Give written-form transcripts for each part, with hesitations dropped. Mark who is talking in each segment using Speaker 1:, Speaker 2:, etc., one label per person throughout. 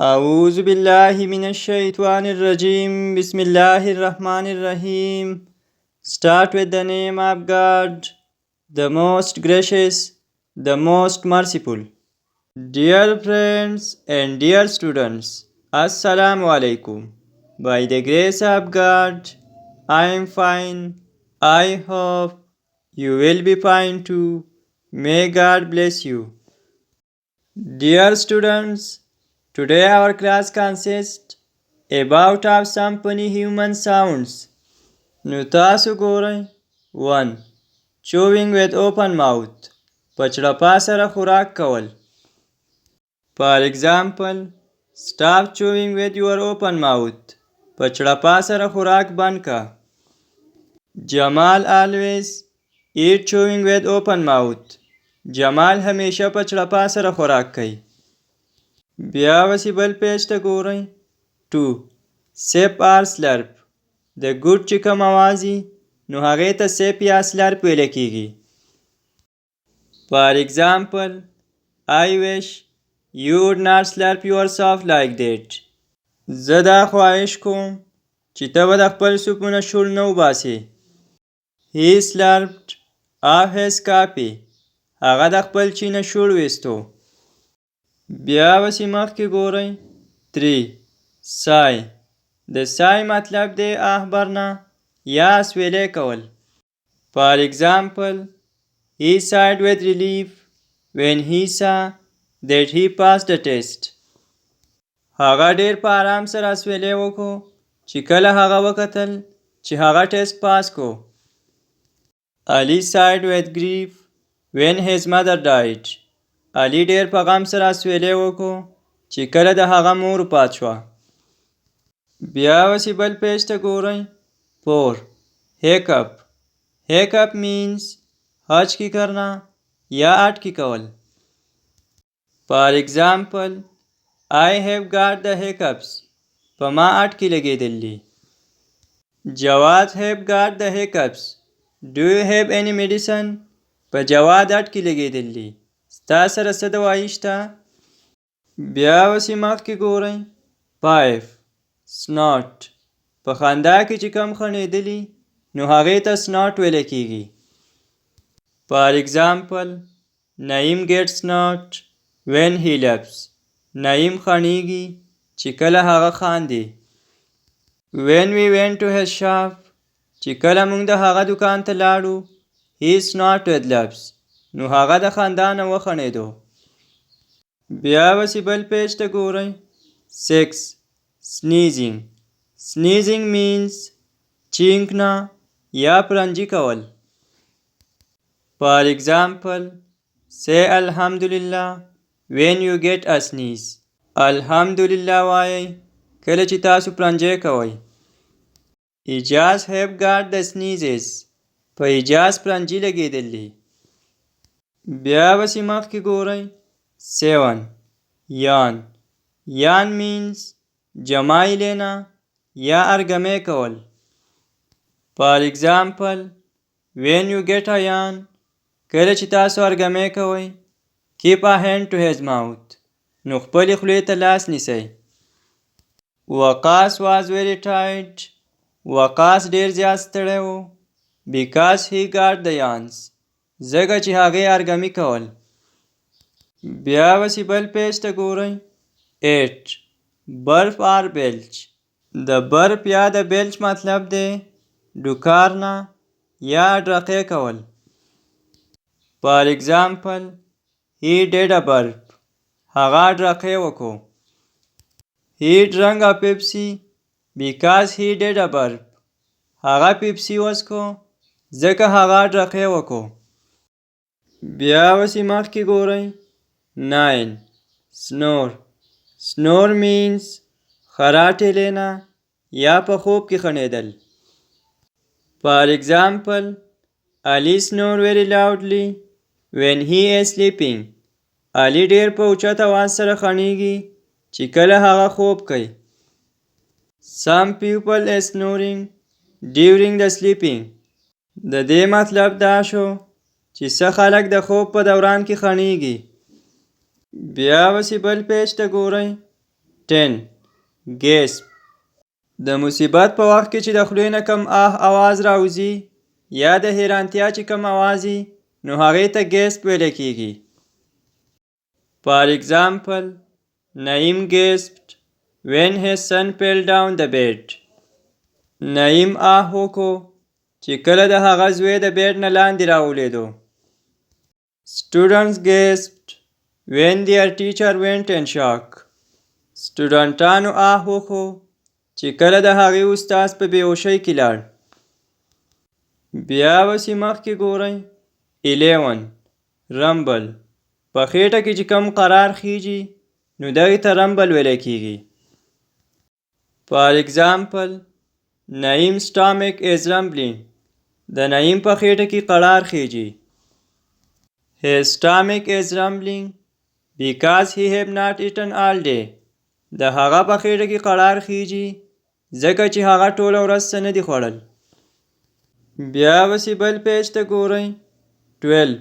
Speaker 1: أعوذ بالله من الشيطان الرجيم. بسم الله الرحمن الرحيم. Start with the name of God, the most gracious, the most merciful. Dear friends and dear students, Assalamu alaikum. By the grace of God, I am fine. I hope you will be fine too. May God bless you. Dear students, today our class consists about of some funny human sounds. Nutasu Gorai 1. Chewing with open mouth. Pachda sara khurak kawal. For example, stop chewing with your open mouth. Pachda sara khurak banka. Jamal always eat chewing with open mouth. Jamal हमेशा पचड़ा सर खुराक कई. بیا وسی بل پیج ته ګورئ. 2. سپ آر سلرپ. د ګوډ چې کوم اواز وي نو هغې ته سپ یا سلرپ ویلی کیږي. فار ایگزامپل I wish you would not slurp yourself like that. زه دا خواهش کوم چې ته به د خپل سوپونه شول نه وباسې. He slurped off his coffee. هغه د خپل چای نه شول ویستو. بیا وسی مخکې ګورئ. 3. Sigh. د sigh مطلب دی اخبرنه یا اسویلی کول. For example, he sighed with relief when he saw that he passed the test. هغه ډیر په آرام سره اسویلی وکړو چې کله هغه وکتل چې هغه ټیسټ پاس کو. Ali sighed with grief when his mother died. علي ډیر په غم سره اسویلی وکړو چې کله د هغه مور وفات شوه. بیا وسی بل پیج ته ګورئ. 4. Hiccup. Hiccup means هچکی کرنا یا اٹکی کول. For example, I have got the hiccups. په ما اٹکی لګېدلي. جواد have got the hiccups. Do you have any medicine? په جواد اٹکی لګېدلي. ستا سره څه دوايي شته؟ بیا وسی مخکې ګورئ. 5. Snort. په خندا کې چې کم خڼېدلي نو هغې ته snort ویلی کیږي. For example, نعیم gets snort when he laughs. نعیم خڼېږي چې کله هغه خاندي. When we went to his shop. چې کله موږ د هغه دکان ته لاړو he snorted laughs. نو هغه د خندا نه وخڼېدو. بیا وسی بل پیج ته ګورئ. 6. Sneezing. Sneezing means چینکنا یا پرنجي کول. For example, say Alhamdulillah when you get a sneeze. Alhamdulillah وایئ کله چې تاسو پرنجی کوئ. Ijaz have got the sneezes. په ایجاز پرنجي لګېدلي. بیا وسی مخکې ګورئ. 7. Yawn. Yawn means جماعی لینا یا ارگمه کول. For example, when you get a yawn. کله چې تاسو ارگمه کوئ keep a hand to his mouth. نو خپلې خولې ته لاس نیسئ. وقاص was very tired. وقاص ډیر زیات ستړی و because he got the yawns. ځکه چې هغې ارګمي کول. بیا وسی بل پیج ته ګورئ. 8. Burp or Belch. د برپ یا د بیلچ مطلب دی ډوکار نه یا ډرقې کول. For example, he did a burp. هغه ډرقې وکړو. He drank a Pepsi because he did a burp. هغه پیپسي وڅښو ځکه هغه ډرقې وکړو. بیا وسی مخکې ګورئ. 9. Snore. Snore means خراټې لینا یا په خوب کې خڼېدل. For example, Ali snore very loudly when he is sleeping. علي ډیر په اوچت اواز سره خڼېږي چې کله هغه خوب کوي. Some people are snoring during the sleeping. د دې مطلب دا شو چې څه خلک د خوب په دوران کې خڼېږي. بیا وسی بل پیج ته ګورئ. 10. Gasp. د مصیبت په وخت کې چې د خولې نه کم آواز راوځي یا د حیرانتیا چې کم آواز وي نو هغې ته gasp ویلی کیږي. For example, Naeem gasped when his son fell down the bed. نعیم وکړو چې کله د هغه زوی د بیډ نه لاندې راولوېدو. Students gasped when their teacher went in shock. سټوډنټانو وکړو چې کله د هغې استاد په بېهوشۍ کې لاړ. بیا اوسې مخکې ګورئ 11. رمبل. په خېټه کې چې کم قرار خیږي نو دغې ته رمبل ویلی کیږي. For example, Naeem's stomach is rumbling. د نعیم په خېټه کې قرار خیږي. His stomach is rumbling because he have not eaten all day. د هغه په خېټه کې قرار خیږي ځکه چې هغه ټوله ورځ څه نه دي خوړل. بیا اوسې بل پیج ته ګورئ 12.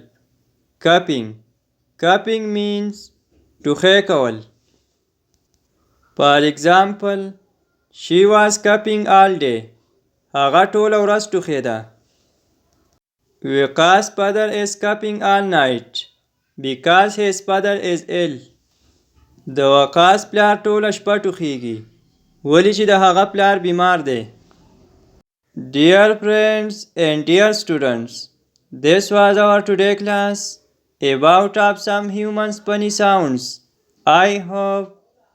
Speaker 1: Cupping. Cupping means ټوخی کول. For example, she was cupping all day. هغه ټوله ورځ ټوخېده. Vikas' father is cupping all night because his father is ill. د وقاص پلار ټوله شپه ټوخېږي ولې چې د هغه پلار بیمار دی. Dear friends and dear students, this was our today class about some humans funny sounds. I hope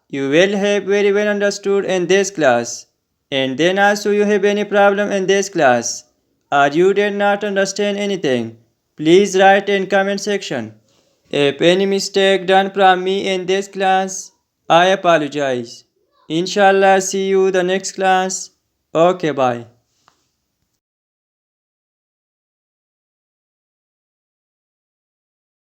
Speaker 1: you will have very well understood in this class, and then also you have any problem in this class or you did not understand anything, please write in comment section. If any mistake done from me in this class, I apologize. Inshallah, see you the next class. Okay, bye.